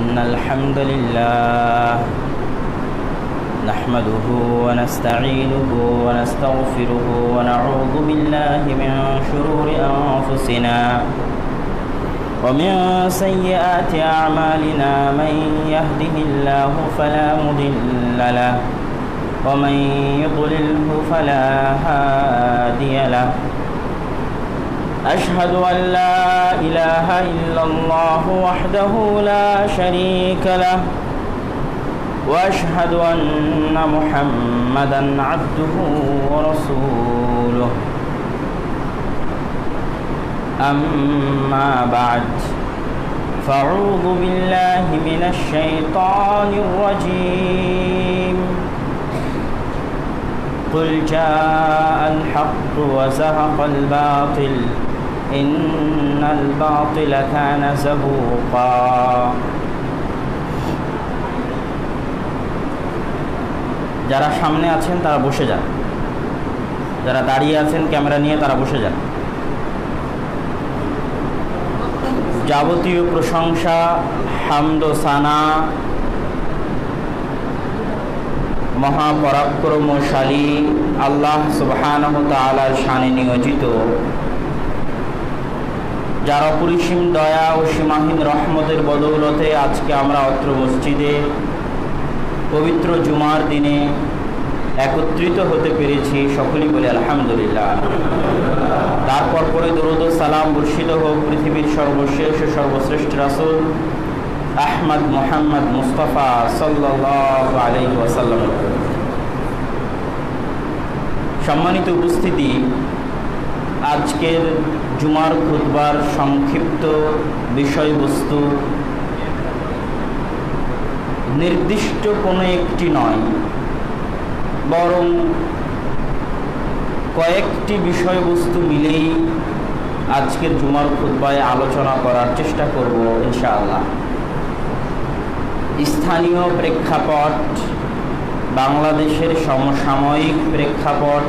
إن الحمد لله نحمده ونستعينه ونستغفره ونعوذ بالله من شرور أنفسنا ومن سيئات أعمالنا من يهده الله فلا مضل له ومن يضلله فلا هادي له أشهد أن لا إله إلا الله وحده لا شريك له وأشهد أن محمدا عبده ورسوله أما بعد فأعوذ بالله من الشيطان الرجيم قل جاء الحق وزهق الباطل إن الباطل كان زهوقا যারা সামনে আছেন তারা বসে যান, যারা দাঁড়িয়ে আছেন ক্যামেরা নিয়ে তারা বসে যান। যাবতীয় প্রশংসা, হামদ ও সানা মহাপরাক্রমশালী আল্লাহ সুবহানাহু ওয়া তাআলার শানে নিয়োজিত, যার অপরিসীম দয়া ও সীমাহীন রহমতের বদৌলতে আজকে আমরা অত্র মসজিদে পবিত্র জুমার দিনে একত্রিত হতে পেরেছি। সকলেই বলে আলহামদুলিল্লাহ। তারপর পরে দরুদ ও সালাম বর্ষিত হোক পৃথিবীর সর্বশেষ ও সর্বশ্রেষ্ঠ রাসূল আহমদ মুহাম্মদ মুস্তাফা সাল্লাল্লাহু আলাইহি ওয়াসাল্লাম। সম্মানিত উপস্থিতি, আজকের জুমার খুতবার সংক্ষিপ্ত বিষয়বস্তু নির্দিষ্ট কোনো একটি নয়, বরং কয়েকটি বিষয়বস্তু মিলেই আজকের জুমার খুতবায় আলোচনা করার চেষ্টা করব ইনশাআল্লাহ। স্থানীয় প্রেক্ষাপট, বাংলাদেশের সমসাময়িক প্রেক্ষাপট,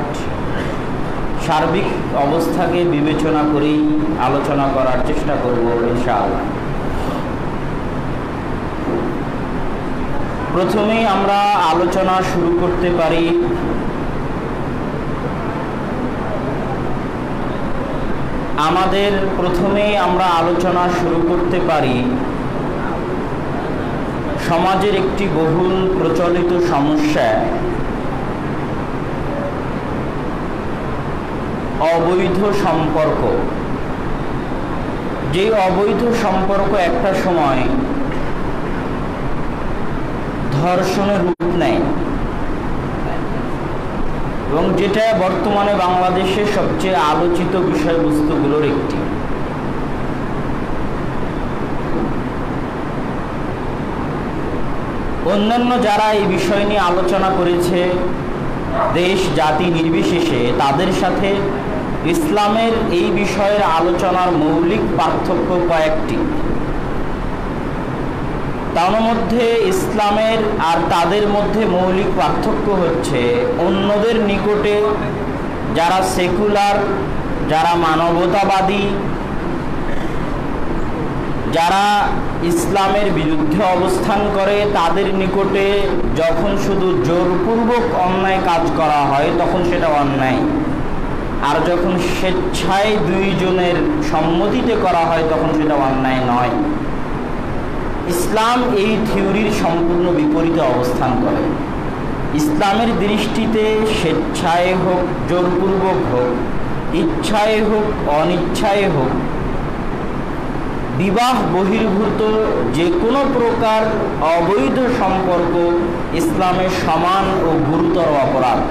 সার্বিক অবস্থাকে বিবেচনা করেই আলোচনা করার চেষ্টা করব ইনশাআল্লাহ। প্রথমেই আমরা আলোচনা শুরু করতে পারি সমাজের একটি বহুল প্রচলিত সমস্যা, অবৈধ সম্পর্ক। যে অবৈধ সম্পর্ক একটা সময় ধর্ষণের রূপ নেয় এবং যেটা বর্তমানে বাংলাদেশের সবচেয়ে আলোচিত বিষয়বস্তুগুলোর একটি। অন্যান্য যারা এই বিষয় নিয়ে আলোচনা করেছে দেশ জাতি নির্বিশেষে, তাদের সাথে ইসলামের এই বিষয়ের আলোচনার মৌলিক পার্থক্য কয়েকটি। তার মধ্যে ইসলামের আর তাদের মধ্যে মৌলিক পার্থক্য হচ্ছে, অন্যদের নিকটে যারা সেকুলার, যারা মানবতাবাদী, যারা ইসলামের বিরুদ্ধে অবস্থান করে, তাদের নিকটে যখন শুধু জোরপূর্বক অন্যায় কাজ করা হয় তখন সেটা অন্যায়, আর যখন স্বেচ্ছায় দুইজনের সম্মতিতে করা হয় তখন সেটা অন্যায় নয়। ইসলাম এই থিওরির সম্পূর্ণ বিপরীতে অবস্থান করে। ইসলামের দৃষ্টিতে স্বেচ্ছায় হোক, জোরপূর্বক হোক, ইচ্ছায় হোক, অনিচ্ছায় হোক, বিবাহ বহির্ভূত যে কোনো প্রকার অবৈধ সম্পর্ক ইসলামের সমান ও গুরুতর অপরাধ।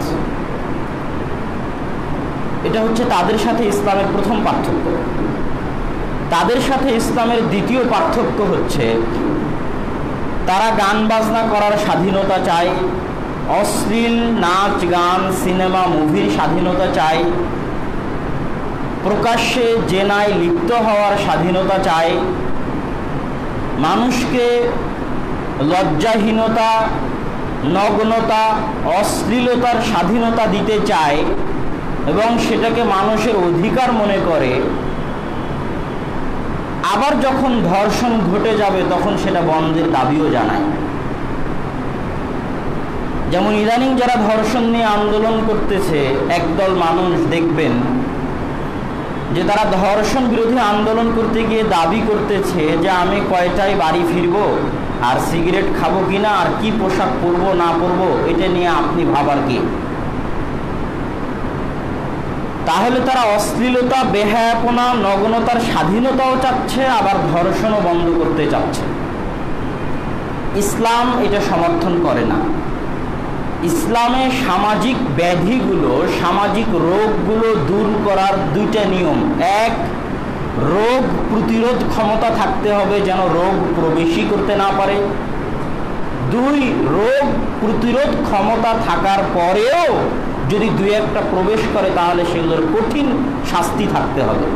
এটা হচ্ছে তাদের সাথে ইসলামের প্রথম পার্থক্য। তাদের সাথে ইসলামের দ্বিতীয় পার্থক্য হচ্ছে, তারা গান বাজনা করার স্বাধীনতা চায়, অশ্লীল নাচ গান সিনেমা মুভির স্বাধীনতা চায়, প্রকাশ্যে জেনায় লিপ্ত হওয়ার স্বাধীনতা চায়, মানুষকে লজ্জাহীনতা, নগ্নতা, অশ্লীলতার স্বাধীনতা দিতে চায় এবং সেটাকে মানুষের অধিকার মনে করে। আবার যখন ধর্ষণ ঘটে যাবে তখন সেটা বন্ধের দাবিও জানায়। যেমন ইদানিং যারা ধর্ষণ নিয়ে আন্দোলন করতেছে, একদল মানুষ দেখবেন যে তারা ধর্ষণ বিরোধী আন্দোলন করতে গিয়ে দাবি করতেছে যে আমি কয়টায় বাড়ি ফিরবো, আর সিগারেট খাবো কিনা, আর কি পোশাক পরবো না পরবো, এটা নিয়ে আপনি ভাবার কি? তাহলে তারা অশ্লীলতা, বেহায়াপনা, নগ্নতার স্বাধীনতাও চাচ্ছে, আবার ধর্ষণও বন্ধ করতে চাচ্ছে। ইসলাম এটা সমর্থন করে না। ইসলামে সামাজিক ব্যাধিগুলো, সামাজিক রোগগুলো দূর করার দুইটা নিয়ম। এক, রোগ প্রতিরোধ ক্ষমতা থাকতে হবে যেন রোগ প্রবেশই করতে না পারে। দুই, রোগ প্রতিরোধ ক্ষমতা থাকার পরেও যদি দুই একটা প্রবেশ করে তাহলে সেগুলোর কঠিন শাস্তি থাকতে হবে।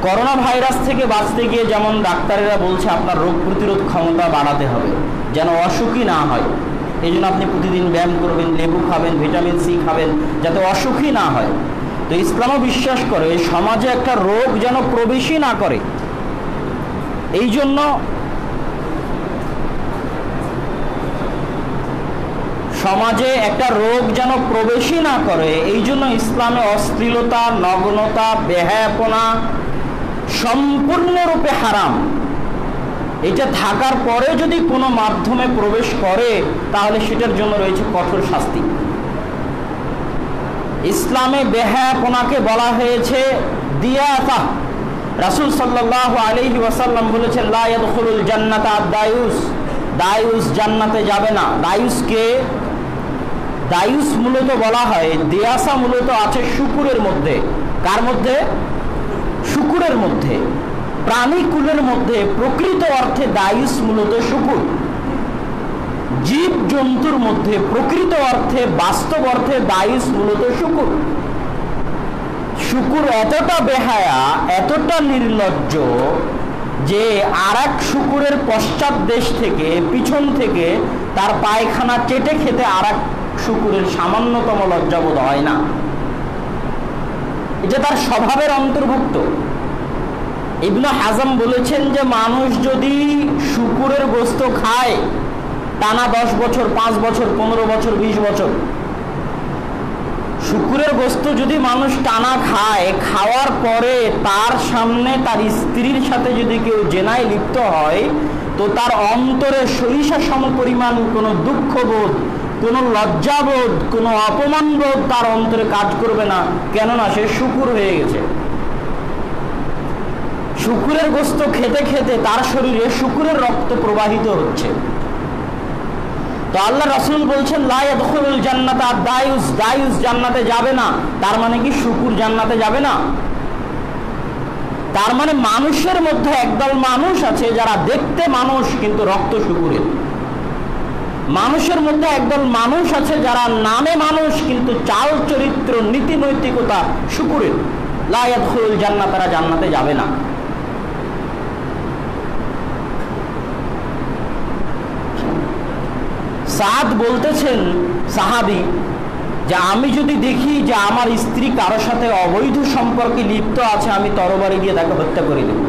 করোনা ভাইরাস থেকে বাঁচতে গিয়ে যেমন ডাক্তারেরা বলছে আপনার রোগ প্রতিরোধ ক্ষমতা বাড়াতে হবে যেন অসুখী না হয়, এই জন্য আপনি প্রতিদিন ব্যায়াম করবেন, লেবু খাবেন, ভিটামিন সি খাবেন, যাতে অসুখী না হয়। তো ইসলামও বিশ্বাস করে সমাজে একটা রোগ যেন প্রবেশই না করে। এই জন্য সমাজে একটা রোগ যেন প্রবেশই না করে, এই জন্য ইসলামে অশ্লীলতা, নগ্নতা, বেহায়াপনা সম্পূর্ণরূপে হারাম। এটা থাকার পরে যদি কোনো মাধ্যমে প্রবেশ করে তাহলে সেটার জন্য রয়েছে কঠোর শাস্তি। ইসলামে বেহায়াপনাকে বলা হয়েছে দিয়াতা। রাসূল সাল্লাল্লাহু আলাইহি ওয়াসাল্লাম বলেছেন লা ইয়াদখুলুল জান্নাতা আদ-দায়ুস, দায়ুস জান্নাতে যাবে না। দায়ুসকে, দায়ুস মূলত বলা হয়, দিয়াসা মূলত আছে শুকুরের মধ্যে। কার মধ্যে? শুকুরের মধ্যে, প্রাণীকুলের মধ্যে। প্রকৃত অর্থে দায়ুস মূলত শুকুর। জীব জন্তুর মধ্যে প্রকৃত অর্থে, বাস্তব অর্থে দায়ুস মূলত শুকুর। শুকুর এতটা বেহায়া, এতটা নির্লজ্জ যে আর এক শুকুরের পশ্চাৎ দেশ থেকে, পিছন থেকে তার পায়খানা চেটে খেতে আর এক শুকুরের সামান্যতম লজ্জাবোধ হয় না। এটা তার স্বভাবের অন্তর্ভুক্ত। ইবনে হাজম বলেছেন যে মানুষ যদি শুকুরের গোশত খায় টানা 10 বছর, 5 বছর, 15 বছর, 20 বছর, শুকুরের গোশত যদি মানুষ টানা খায়, খাওয়ার পরে তার সামনে তার স্ত্রীর সাথে যদি কেউ জেনায় লিপ্ত হয় তো তার অন্তরে সরিষা সমপরিমাণ কোনো দুঃখবোধ, কোনো লজ্জাবোধ, কোনো অপমানবোধ তার অন্তরে কাজ করবে না, কেননা সে শুকুর হয়ে গেছে। শুকুরের গোশত খেতে খেতে তার শরীরে শুকুরের রক্ত প্রবাহিত হচ্ছে। তো আল্লাহ রাসূল বলছেন লা ইয়াদখুলুল জান্নাতা আদ-দায়ুস, দায়ুস জান্নাতে যাবে না। তার মানে কি শুকুর জান্নাতে যাবে না? তার মানে মানুষের মধ্যে একদল মানুষ আছে যারা দেখতে মানুষ কিন্তু রক্ত শুকুরের। মানুষের মধ্যে একদল মানুষ আছে যারা নামে মানুষ কিন্তু চাল চরিত্র, নীতি নৈতিকতা শুকুরের। লা ইয়াদখুলুল জান্নাত, তারা জান্নাতে যাবে না। সাদ বলতেছেন, সাহাবী, যে আমি যদি দেখি যে আমার স্ত্রী কারোর সাথে অবৈধ সম্পর্কে লিপ্ত আছে, আমি তরবারি দিয়ে তাকে হত্যা করে দেব।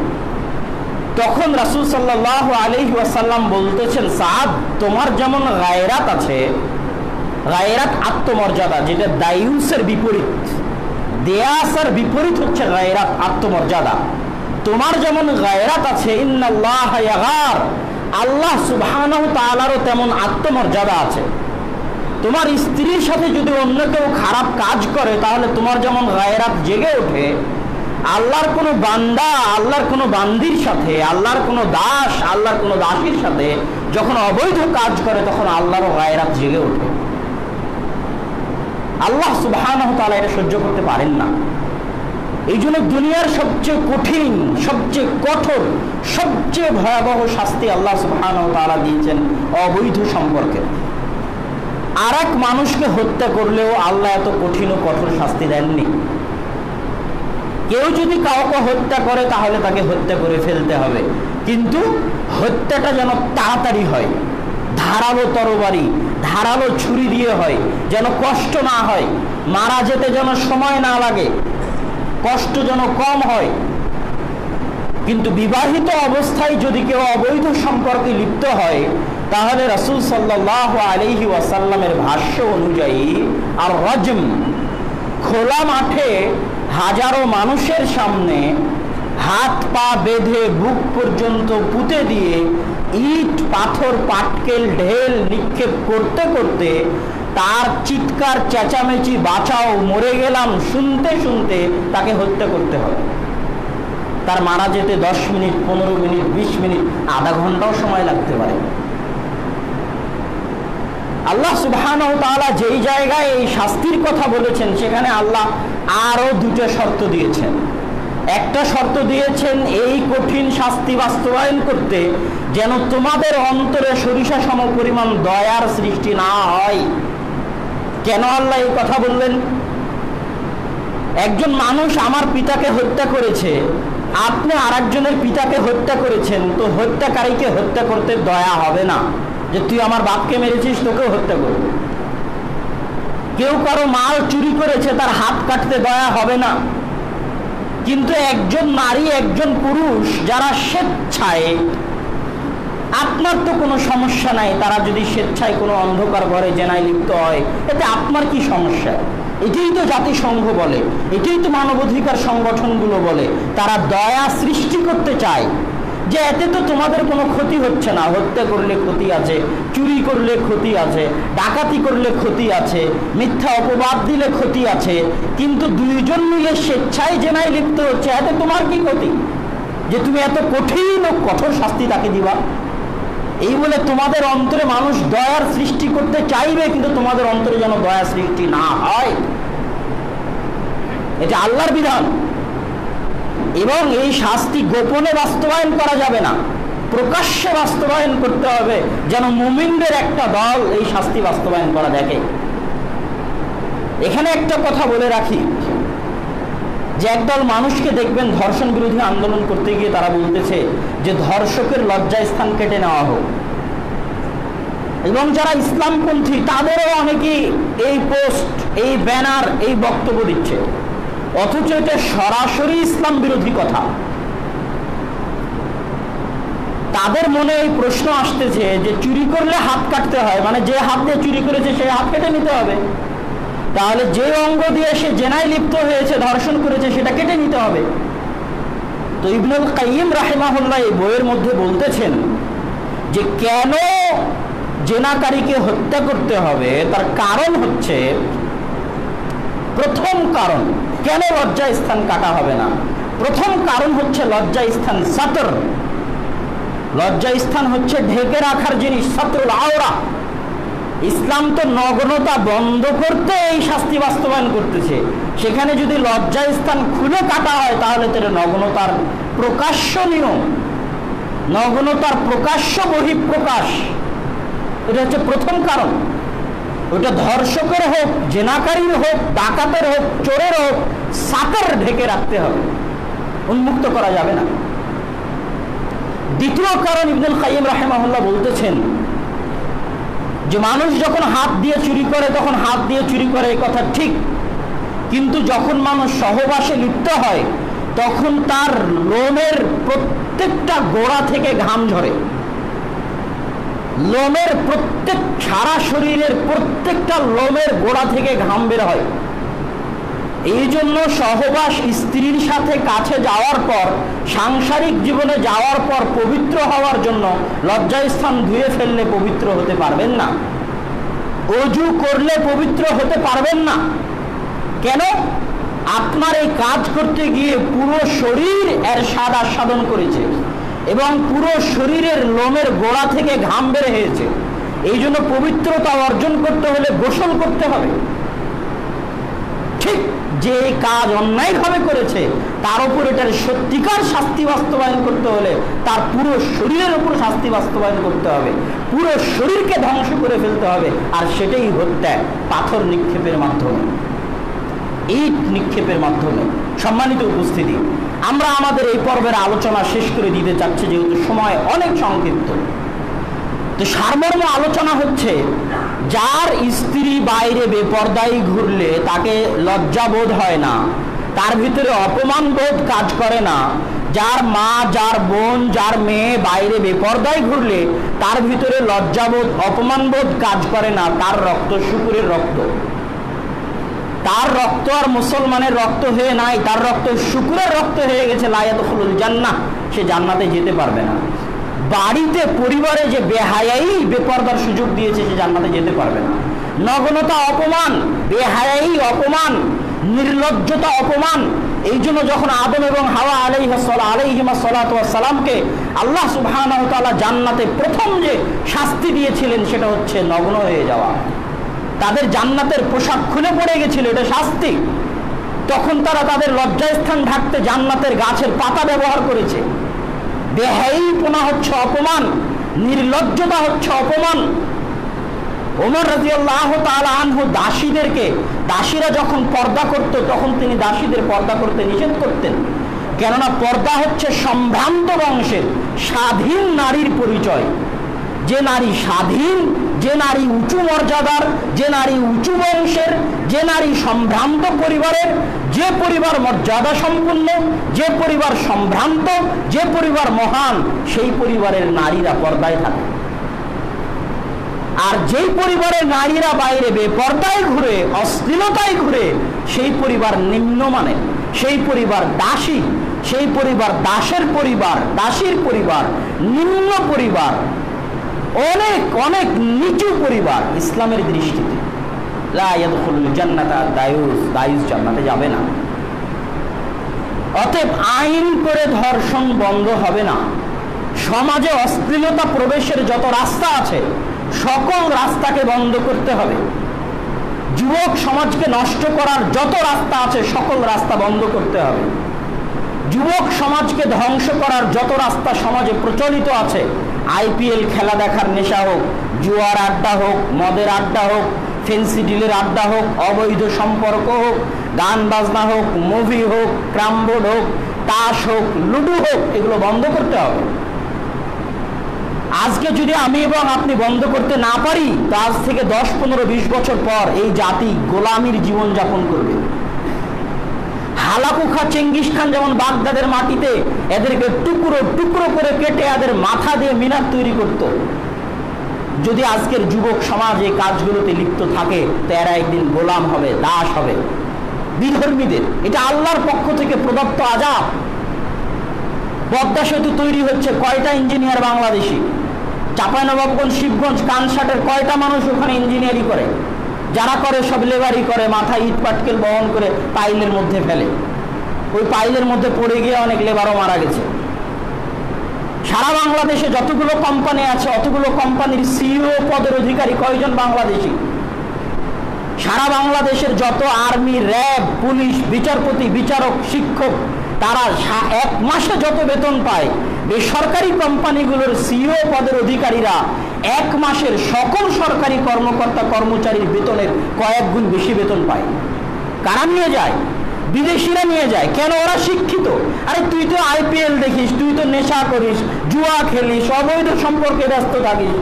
তখন রাসূল সাল্লাল্লাহু আলাইহি ওয়াসাল্লাম বলতেছেন, সাদ, তোমার যেমন গায়রাত আছে, গায়রাত আত্মমর্যাদা, যেটা দায়ুসের বিপরীত, দেয়াসার বিপরীত হচ্ছে গায়রাত, আত্মমর্যাদা। তোমার যেমন গায়রাত আছে, ইন্নাল্লাহা ইয়াগার, আল্লাহ সুবহানাহু তাআলারও তেমন আত্মমর্যাদা আছে। তোমার স্ত্রীর সাথে যদি অন্য কেউ খারাপ কাজ করে তাহলে তোমার যেমন গায়রাত জেগে ওঠে, আল্লাহর কোনো বান্দা আল্লাহর কোনো বান্দির সাথে, আল্লাহর কোনো দাস আল্লাহর কোনো দাসীর সাথে যখন অবৈধ কাজ করে তখন আল্লাহরও গায়রাত জেগে ওঠে। আল্লাহ সুবহানাহু তাআলা এটা সহ্য করতে পারেন না। এই জন্য দুনিয়ার সবচেয়ে কঠিন, সবচেয়ে কঠোর, সবচেয়ে ভয়াবহ শাস্তি আল্লাহ সুবহানাহু তাআলা দিয়েছেন অবৈধ সম্পর্কে। আর এক মানুষকে হত্যা করলেও আল্লাহ এত কঠিন ও কঠোর শাস্তি দেননি। কেউ যদি কাউকে হত্যা করে তাহলে তাকে হত্যা করে ফেলতে হবে, কিন্তু হত্যাটা যেন তাড়াতাড়ি হয়, ধারালো তরবারি, ধারালো ছুরি দিয়ে হয়, যেন কষ্ট না হয়, মারা যেতে যেন সময় না লাগে, কষ্ট যেন কম হয়। কিন্তু বিবাহিত অবস্থায় যদি কেউ অবৈধ সম্পর্কে লিপ্ত হয়, তাহলে রাসূল সাল্লাল্লাহু আলাইহি ওয়াসাল্লামের ভাষ্য অনুযায়ী আর রাজম, খোলা মাঠে হাজারো মানুষের সামনে হাত পা বেঁধে বুক পর্যন্ত পুঁতে দিয়ে ইট পাথর পাটকেল ঢেল নিক্ষেপ করতে করতে তার চিৎকার চেঁচামেচি বাঁচাও মরে গেলাম শুনতে শুনতে তাকে হত্যা করতে হবে। তার মারা যেতে 10 মিনিট, 15 মিনিট, 20 মিনিট, আধা ঘন্টাও সময় লাগতে পারে। আল্লাহ সুবহানাহু ওয়া তাআলা যেই জায়গায় এই শাস্তির কথা বলেছেন, সেখানে আল্লাহ আরো 2টা শর্ত দিয়েছেন। একটা শর্ত দিয়েছেন এই কঠিন শাস্তি বাস্তবায়ন করতে যেন তোমাদের অন্তরে সরিষা সম পরিমাণ দয়ার সৃষ্টি না হয়। কেন আল্লাহ এই কথা বললেন? একজন মানুষ আমার পিতাকে হত্যা করেছে, আপনি আরেকজনের পিতাকে হত্যা করেছেন, তো হত্যাকারীকে হত্যা করতে দয়া হবে না যে তুই আমার বাপকে মেরেছিস, তোকেও হত্যা করবে। কেউ কারো মাল চুরি করেছে, তার হাত কাটতে দয়া হবে না। কিন্তু একজন নারী, একজন পুরুষ যারা স্বেচ্ছায়, আপনার তো কোনো সমস্যা নাই, তারা যদি স্বেচ্ছায় কোনো অন্ধকার ঘরে জেনায় লিপ্ত হয়, এতে আপনার কি সমস্যা? এটাই তো জাতিসংঘ বলে, এটাই তো মানবাধিকার সংগঠনগুলো বলে। তারা দয়া সৃষ্টি করতে চায় যে এতে তো তোমাদের কোনো ক্ষতি হচ্ছে না। হত্যা করলে ক্ষতি আছে, চুরি করলে ক্ষতি আছে, ডাকাতি করলে ক্ষতি আছে, মিথ্যা অপবাদ দিলে ক্ষতি আছে, কিন্তু 2 জন মিলে স্বেচ্ছায় জেনায় লিপ্ত হচ্ছে, এতে তোমার কি ক্ষতি যে তুমি এত কঠিন ও কঠোর শাস্তি তাকে দিবা? এই বলে তোমাদের অন্তরে মানুষ দয়ার সৃষ্টি করতে চাইবে, কিন্তু তোমাদের অন্তরে যেন দয়া সৃষ্টি না হয়। এটা আল্লাহর বিধান। এবং এই শাস্তি গোপনে বাস্তবায়ন করা যাবে না, প্রকাশ্যে বাস্তবায়ন করতে হবে, যেন মুমিনদের একটা দল এই শাস্তি বাস্তবায়ন করা দেখে। এখানে একটা কথা বলে রাখি যে একদল মানুষকে দেখবেন ধর্ষণ বিরোধী আন্দোলন করতে গিয়ে তারা বলতেছে যে ধর্ষকের লজ্জাস্থান কেটে নেওয়া হোক। এবং যারা ইসলামপন্থী তাদেরও অনেকেই এই পোস্ট, এই ব্যানার, এই বক্তব্য দিচ্ছে, অথচ এটা সরাসরি ইসলাম বিরোধী কথা। তাদের মনে এই প্রশ্ন আসতেছে যে চুরি করলে হাত কাটতে হয়, মানে যে হাত দিয়ে চুরি করেছে সেই হাত কেটে নিতে হবে, তাহলে যে অঙ্গ দিয়ে সে জেনায় লিপ্ত হয়েছে, ধর্ষণ করেছে, সেটা কেটে নিতে হবে। তো ইবনুল কাইয়িম রাহিমাহুল্লাহ এই বইয়ের মধ্যে বলতেছেন যে কেন জেনাকারীকে হত্যা করতে হবে, তার কারণ হচ্ছে, প্রথম কারণ কেন লজ্জা স্থান কাটা হবে না, প্রথম কারণ হচ্ছে লজ্জা স্থান সাতর। লজ্জা স্থান হচ্ছে ঢেকে রাখার জিনিস, সাতরুল আওরা। ইসলাম তো নগ্নতা বন্ধ করতে এই শাস্তি বাস্তবায়ন করতেছে, সেখানে যদি লজ্জা স্থান খুলে কাটা হয় তাহলে তো নগ্নতার প্রকাশ্য নিয়ম, নগ্নতার প্রকাশ্য বহিঃপ্রকাশ। এটা হচ্ছে প্রথম কারণ। ওটা ধর্ষকের হোক, জেনাকারীর হোক, ডাকাতের হোক, চোরের হোক, সাতর ঢেকে রাখতে হবে, উন্মুক্ত করা যাবে না। দ্বিতীয় কারণ ইবনুল কাইয়িম রাহিমাহুল্লাহ বলতেছেন যে মানুষ যখন হাত দিয়ে চুরি করে তখন হাত দিয়ে চুরি করে, এই কথা ঠিক, কিন্তু যখন মানুষ সহবাসে লিপ্ত হয় তখন তার লোমের প্রত্যেকটা গোড়া থেকে ঘাম ঝরে, লোমের প্রত্যেক, সারা শরীরের প্রত্যেকটা লোমের গোড়া থেকে ঘাম বের হয়। এই জন্য সহবাস স্ত্রীর সাথে কাছে যাওয়ার পর, সাংসারিক জীবনে যাওয়ার পর পবিত্র হওয়ার জন্য লজ্জাস্থান ধুয়ে ফেললে পবিত্র হতে পারবেন না, অজু করলে পবিত্র হতে পারবেন না। কেন? আপনার এই কাজ করতে গিয়ে পুরো শরীর এর স্বাদ আস্বাদন করেছে এবং পুরো শরীরের লোমের গোড়া থেকে ঘাম বের হয়েছে। এই জন্য পবিত্রতা অর্জন করতে হলে গোসল করতে হবে। ঠিক যে কাজ অন্যায়ভাবে করেছে তার উপর এটার সত্যিকার শাস্তি বাস্তবায়ন করতে হলে তার পুরো শরীরের উপর শাস্তি বাস্তবায়ন করতে হবে, পুরো শরীরকে ধ্বংস করে ফেলতে হবে। আর সেটাই হত্যা, পাথর নিক্ষেপের মাধ্যমে, ইট নিক্ষেপের মাধ্যমে। সম্মানিত উপস্থিতি, আমরা আমাদের এই পর্বের আলোচনা শেষ করে দিতে চাচ্ছি যেহেতু সময় অনেক সংক্ষিপ্ত। তো সারমর্ম আলোচনা হচ্ছে, যার স্ত্রী বাইরে বেপরদাই ঘুরলে তাকে লজ্জা বোধ হয় না, তার ভিতরে অপমান বোধ কাজ করে না, যার মা, যার বোন, যার মেয়ে বাইরে বেপরদায় ঘুরলে তার ভিতরে লজ্জাবোধ, অপমানবোধ কাজ করে না, তার রক্ত শূকরের রক্ত। তার রক্ত আর মুসলমানের রক্ত হয়ে নাই, তার রক্ত শূকরের রক্ত হয়ে গেছে। লা ইয়াদখুলুল জান্নাহ, সে জান্নাতে যেতে পারবে না। বাড়িতে পরিবারে যে বেহায়াই বেপরদার সুযোগ দিয়েছে, সে জান্নাতে যেতে পারবে না। নগ্নতা অপমান, বেহায়াই অপমান, নির্লজ্জতা অপমান। এই জন্য যখন আদম এবং হাওয়া আলাইহিমা সালাতু ওয়াস সালামকে আল্লাহ সুবহানাহু ওয়া তাআলা জান্নাতে প্রথম যে শাস্তি দিয়েছিলেন সেটা হচ্ছে নগ্ন হয়ে যাওয়া। তাদের জান্নাতের পোশাক খুলে পড়ে গেছিল, এটা শাস্তি। তখন তারা তাদের লজ্জাস্থান ঢাকতে জান্নাতের গাছের পাতা ব্যবহার করেছে। বেহায়াইপনা হচ্ছে অপমান, নির্লজ্জতা হচ্ছে অপমান। ওমর রাদিয়াল্লাহু তাআলা আনহু দাসীরা যখন পর্দা করত তখন তিনি দাসীদের পর্দা করতে নিষেধ করতেন। কেননা পর্দা হচ্ছে সম্ভ্রান্ত বংশের স্বাধীন নারীর পরিচয়। যে নারী স্বাধীন, যে নারী উঁচু মর্যাদার, যে নারী উঁচু বংশের, যে নারী সম্ভ্রান্ত পরিবারের, যে পরিবার মর্যাদা সম্পন্ন, যে পরিবার সম্ভ্রান্ত, যে পরিবার মহান, সেই পরিবারের নারীরা পর্দায় থাকে। আর যেই পরিবারের নারীরা বাইরে বেপর্দায় ঘুরে, অশ্লীলতায় ঘুরে, সেই পরিবার নিম্নমানের, সেই পরিবার দাসী, সেই পরিবার দাসের পরিবার, দাসীর পরিবার, নিম্ন পরিবার, অনেক অনেক নিচু পরিবার ইসলামের দৃষ্টিতে। লা ইয়াদখুলুল জান্নাতা দায়ুস, দায়ুস জান্নাতে যাবে না। অতএব আইন করে ধর্ষণ বন্ধ হবে না। সমাজে অশ্লীলতা প্রবেশের যত রাস্তা আছে সকল রাস্তাকে বন্ধ করতে হবে। যুবক সমাজকে নষ্ট করার যত রাস্তা আছে সকল রাস্তা বন্ধ করতে হবে। যুবক সমাজকে ধ্বংস করার যত রাস্তা সমাজে প্রচলিত আছে, আইপিএল খেলা দেখার নেশা হোক, জুয়ার আড্ডা হোক, মদের আড্ডা হোক, ফেন্সি ডিলের আড্ডা হোক, অবৈধ সম্পর্ক হোক, গান বাজনা হোক, মুভি হোক, ক্রামবোর্ড হোক, তাস হোক, লুডু হোক, এগুলো বন্ধ করতে হবে। আজকে যদি আমি এবং আপনি বন্ধ করতে না পারি, তো আজ থেকে 10, 15, 20 বছর পর এই জাতি গোলামির জীবন যাপন করবে। হালাকু খা চেঙ্গিস খান যেমন বাগদাদের মাটিতে এদেরকে টুকরো টুকরো করে কেটে এদের মাথা দিয়ে মিনার তৈরি করত, যদি আজকের যুবক সমাজ এই কাজগুলোতে লিপ্ত থাকে তো এরা একদিন গোলাম হবে, দাস হবে বিধর্মীদের। এটা আল্লাহর পক্ষ থেকে প্রদত্ত আযাব। পদ্মা সেতু তৈরি হচ্ছে, কয়টা ইঞ্জিনিয়ার বাংলাদেশি? চাঁপাইনবাবগঞ্জ, শিবগঞ্জ, কানসাটের কয়টা মানুষ ওখানে ইঞ্জিনিয়ারিং করে? যারা করে সব লেবারি করে, মাথায় ইট পাটকেল বহন করে পাইলের মধ্যে ফেলে। ওই পাইলের মধ্যে পড়ে গিয়ে অনেক লেবারও মারা গেছে। সারা বাংলাদেশে যতগুলো কোম্পানি আছে অতগুলো কোম্পানির সিইও পদের অধিকারী কয়জন বাংলাদেশি? সারা বাংলাদেশের যত আর্মি, র্যাব, পুলিশ, বিচারপতি, বিচারক, শিক্ষক, তারা এক মাসে যত বেতন পায়, বেসরকারি কোম্পানিগুলোর সিইও পদের অধিকারীরা এক মাসের সকল সরকারি কর্মকর্তা কর্মচারীর বেতনের কয়েক গুণ বেশি বেতন পায়। কারা নিয়ে যায়? বিদেশিরা নিয়ে যায়। কেন? ওরা শিক্ষিত। আরে তুই তো আইপিএল দেখিস, তুই তো নেশা করিস, জুয়া খেলিস, অবৈধ সম্পর্কে ব্যস্ত থাকিস।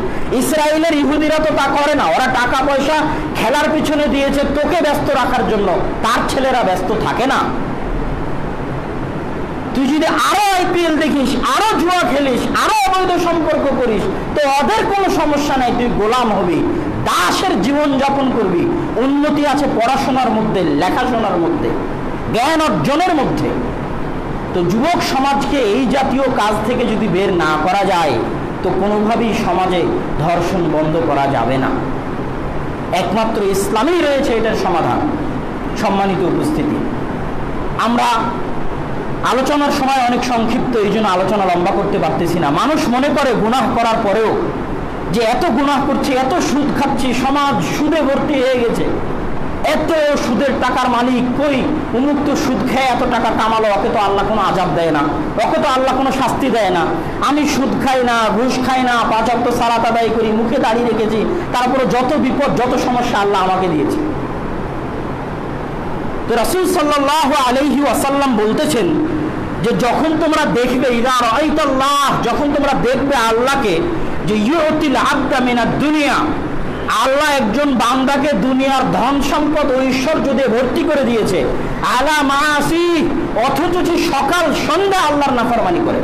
ইসরায়েলের ইহুদিরা তো তা করে না। ওরা টাকা পয়সা খেলার পিছনে দিয়েছে তোকে ব্যস্ত রাখার জন্য, তার ছেলেরা ব্যস্ত থাকে না। তুই যদি আরো আইপিএল দেখিস, আরো জুয়া খেলিস, আরো অবৈধ সম্পর্ক করিস, তো ওদের কোনো সমস্যা নাই, তুই গোলাম হবি, দাসের জীবন যাপন করবি। উন্নতি আছে পড়াশোনার মধ্যে, লেখাশোনার মধ্যে, জ্ঞান অর্জনের মধ্যে। তো যুবক সমাজকে এই জাতীয় কাজ থেকে যদি বের না করা যায় তো কোনোভাবেই সমাজে ধর্ষণ বন্ধ করা যাবে না। একমাত্র ইসলামেই রয়েছে এটার সমাধান। সম্মানিত উপস্থিতি, আমরা আলোচনার সময় অনেক সংক্ষিপ্ত, এই জন্য আলোচনা লম্বা করতে পারতেছি না। মানুষ মনে করে গুনাহ করার পরেও যে এত গুনাহ করছি, এত সুদ খাচ্ছি, সমাজ সুদে ভর্তি হয়ে গেছে, এত সুদের টাকার মালিক, কই উন্মুক তো সুদ খেয়ে এত টাকা কামালো, ওকে তো আল্লাহ কোনো আযাব দেয় না, ওকে তো আল্লাহ কোনো শাস্তি দেয় না। আমি সুদ খাই না, ঘুষ খাই না, 5 ওয়াক্ত সালাত আদায় করি, মুখে দাঁড়িয়ে রেখেছি, তারপরে যত বিপদ যত সমস্যা আল্লাহ আমাকে দিয়েছে। তো রাসূল সাল্লাল্লাহু আলাইহি ওয়াসাল্লাম বলতেছেন যে যখন তোমরা দেখবে, ইযা রাআইতাল্লাহ, যখন তোমরা দেখবে আল্লাহকে, যে ইউতিল আবদা মিনাদ দুনিয়া, আল্লাহ একজন বান্দাকে দুনিয়ার ধন সম্পদ ঐশ্বর্য দিয়ে ভর্তি করে দিয়েছে আলা মাসি, অথচ যে সকাল সন্ধ্যা আল্লাহর নাফরমানি করে,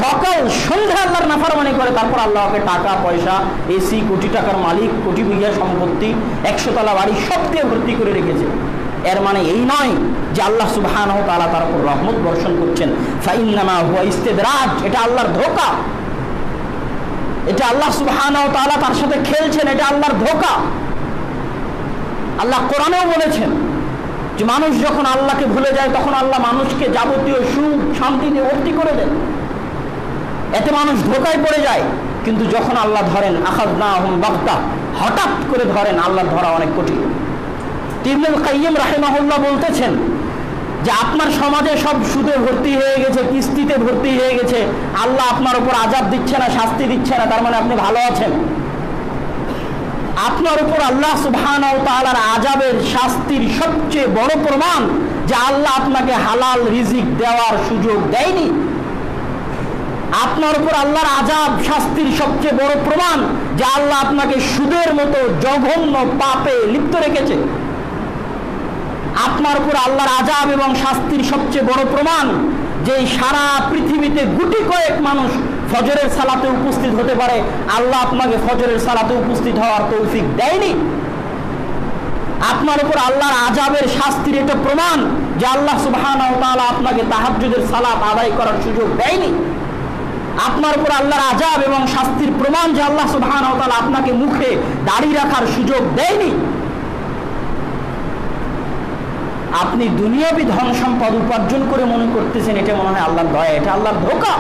সকাল সন্ধ্যা আল্লাহর নাফরমানি করে, তারপর আল্লাহকে টাকা পয়সা, এসি, কোটি টাকার মালিক, কোটি বিঘা সম্পত্তি, 100 তলা বাড়ি সব দিয়ে ভর্তি করে রেখেছে। এর মানে এই নয় যে আল্লাহ সুবহানাহু ওয়া তাআলা তার উপর রহমত বর্ষণ করছেন। ফাইন্নামা হুয়া ইস্তিদরাজ, এটা আল্লাহর ধোঁকা, এটা আল্লাহ সুবহানাহু ওয়া তাআলা তার সাথে খেলছেন, এটা আল্লাহর ধোঁকা। আল্লাহ কোরআনেও বলেছেন যে মানুষ যখন আল্লাহকে ভুলে যায় তখন আল্লাহ মানুষকে যাবতীয় সুখ শান্তিতে ভর্তি করে দেন, এতে মানুষ ধোঁকায় পড়ে যায়। কিন্তু যখন আল্লাহ ধরেন, আখাযনাহুম বাগতা, হঠাৎ করে ধরেন, আল্লাহ ধরা অনেক কঠিন। ইবনুল কাইয়্যিম রাহিমাহুল্লাহ বলতেছেন যে আপনার সমাজে সব সুদে ভর্তি হয়ে গেছে, কিস্তিতে ভর্তি হয়ে গেছে, আল্লাহ আপনার উপর আযাব দিচ্ছে না, শাস্তি দিচ্ছে না, তার মানে আপনি ভালো আছেন। আপনার উপর আল্লাহ সুবহানাহু ওয়া তাআলার আযাবের শাস্তির সবচেয়ে বড় প্রমাণ যে আল্লাহ আপনাকে হালাল রিজিক দেওয়ার সুযোগ দেয়নি। আপনার উপর আল্লাহর আযাব শাস্তির সবচেয়ে বড় প্রমাণ যে আল্লাহ আপনাকে সুদের মতো জঘন্য পাপে লিপ্ত রেখেছে। আপনার উপর আল্লাহর আযাব এবং শাস্তির সবচেয়ে বড় প্রমাণ যে সারা পৃথিবীতে গুটি কয়েক মানুষ ফজরের সালাতে উপস্থিত হতে পারে, আল্লাহ আপনাকে ফজরের সালাতে উপস্থিত হওয়ার তৌফিক দেয়নি। আপনার উপর আল্লাহর আযাবের শাস্তির এটা প্রমাণ যে আল্লাহ সুবহানাহু ওয়া তাআলা আপনাকে তাহাজ্জুদের সালাত আদায় করার সুযোগ দেয়নি। আপনার উপর আল্লাহর আযাব এবং শাস্তির প্রমাণ যে আল্লাহ সুবহানাহু ওয়া তাআলা আপনাকে মুখে দাড়ি রাখার সুযোগ দেয়নি। আপনি দুনিয়াবি ধন সম্পদ উপার্জন করে মনে করতেছেন এটা মনে হয় আল্লাহর দয়া, এটা আল্লাহর ধোঁকা।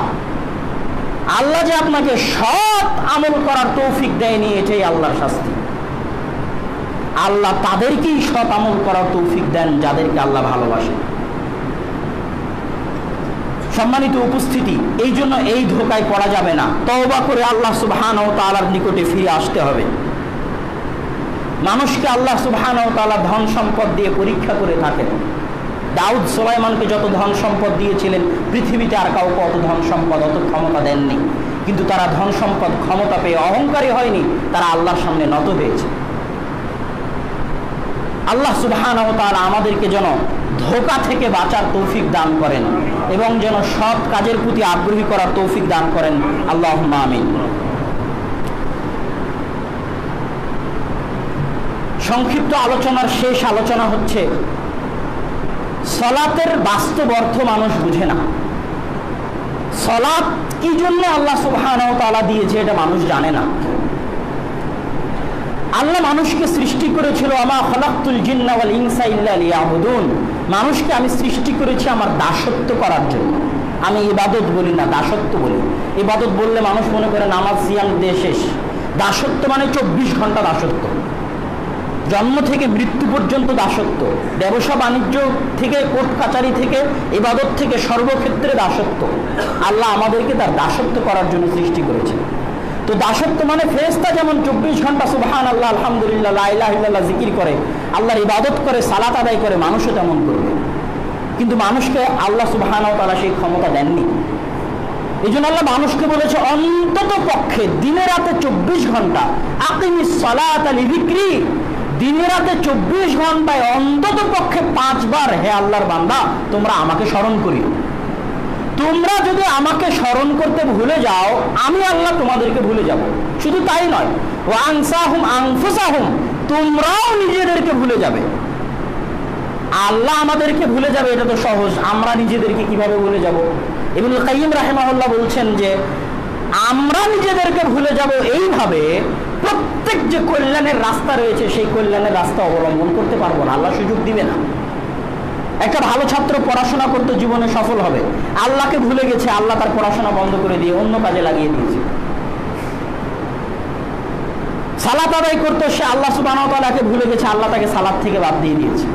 আল্লাহ যে আপনাকে সৎ আমল করার তৌফিক দেয়নি, এটাই আল্লাহর শাস্তি। আল্লাহ তাদেরকেই সৎ আমল করার তৌফিক দেন যাদেরকে আল্লাহ ভালোবাসেন। সম্মানিত উপস্থিতি, এই জন্য এই ধোঁকায় পড়া যাবে না, তওবা করে আল্লাহ সুবহানাহু ওয়া তাআলার নিকটে ফিরে আসতে হবে। মানুষকে আল্লাহ সুবহানাহু ওয়া তাআলা ধন সম্পদ দিয়ে পরীক্ষা করে থাকেন। দাউদ সুলাইমানকে যত ধন সম্পদ দিয়েছিলেন, পৃথিবীতে আর কাউকে অত ধন সম্পদ, অত ক্ষমতা দেননি। কিন্তু তারা ধন সম্পদ ক্ষমতা পেয়ে অহংকারী হয়নি, তারা আল্লাহর সামনে নত হয়েছে। আল্লাহ সুবহানাহু ওয়া তাআলা আমাদেরকে যেন ধোঁকা থেকে বাঁচার তৌফিক দান করেন এবং যেন সৎ কাজের প্রতি আগ্রহী করার তৌফিক দান করেন। আল্লাহুম্মা আমিন। সংক্ষিপ্ত আলোচনার শেষ আলোচনা হচ্ছে সালাতের বাস্তব অর্থ মানুষ বুঝে না। সালাত কি জন্য আল্লাহ সুবহানাহু ওয়া তাআলা দিয়েছে এটা মানুষ জানে না। আল্লাহ মানুষকে সৃষ্টি করেছিল, আমা খালাকতুল জিন্না ওয়াল ইনসা ইল্লা লিয়াবুদুন, মানুষকে আমি সৃষ্টি করেছি আমার দাসত্ব করার জন্য। আমি ইবাদত বলি না, দাসত্ব বলি। ইবাদত বললে মানুষ মনে করে নামাজ সিয়াম দিয়ে শেষ। দাসত্ব মানে 24 ঘন্টা দাসত্ব, জন্ম থেকে মৃত্যু পর্যন্ত দাসত্ব, ব্যবসা বাণিজ্য থেকে কোর্ট কাচারি থেকে ইবাদত থেকে সর্বক্ষেত্রে দাসত্ব। আল্লাহ আমাদেরকে তার দাসত্ব করার জন্য সৃষ্টি করেছে। তো দাসত্ব মানে ফেরেশতা যেমন 24 ঘন্টা সুবহানাল্লাহ আলহামদুলিল্লাহ লা ইলাহা ইল্লাল্লাহ জিকির করে, আল্লাহর ইবাদত করে, সালাত আদায় করে, মানুষও তেমন করবে। কিন্তু মানুষকে আল্লাহ সুবহানাহু ওয়া তাআলা সেই ক্ষমতা দেননি। এই জন্য আল্লাহ মানুষকে বলেছে অন্তত পক্ষে দিনে রাতে 24 ঘন্টা আকিমিস সালাতা লিযিকরি, দিনে রাতে 24 ঘন্টায় অন্তত পক্ষে 5 বার হে আল্লাহর বান্দা তোমরা আমাকে স্মরণ করিও। তোমরা যদি আমাকে স্মরণ করতে ভুলে যাও, আমি আল্লাহ তোমাদেরকে ভুলে যাব। শুধু তাই নয়, ওয়া আনসাহুম আনফুসাহুম, তোমরাও নিজেদেরকে ভুলে যাবে। আল্লাহ আমাদেরকে ভুলে যাবে এটা তো সহজ, আমরা নিজেদেরকে কিভাবে ভুলে যাব? ইবনুল কাইয়্যিম রাহিমাহুল্লাহ বলছেন যে আমরা নিজেদেরকে ভুলে যাব এইভাবে, প্রত্যেক যে কল্যাণের রাস্তা রয়েছে সেই কল্যাণের রাস্তা অবলম্বন করতে পারবো না, আল্লাহ সুযোগ দিবে না। একটা ভালো ছাত্র পড়াশোনা করতে জীবনে সফল হবে, আল্লাহকে ভুলে গেছে, আল্লাহ তার পড়াশোনা বন্ধ করে দিয়ে অন্য কাজে লাগিয়ে দিয়েছে। সালাত আদায় করতে সে আল্লাহ সুবহানাহু ওয়া তাআলাকে ভুলে গেছে, আল্লাহ তাকে সালাত থেকে বাদ দিয়ে দিয়েছে।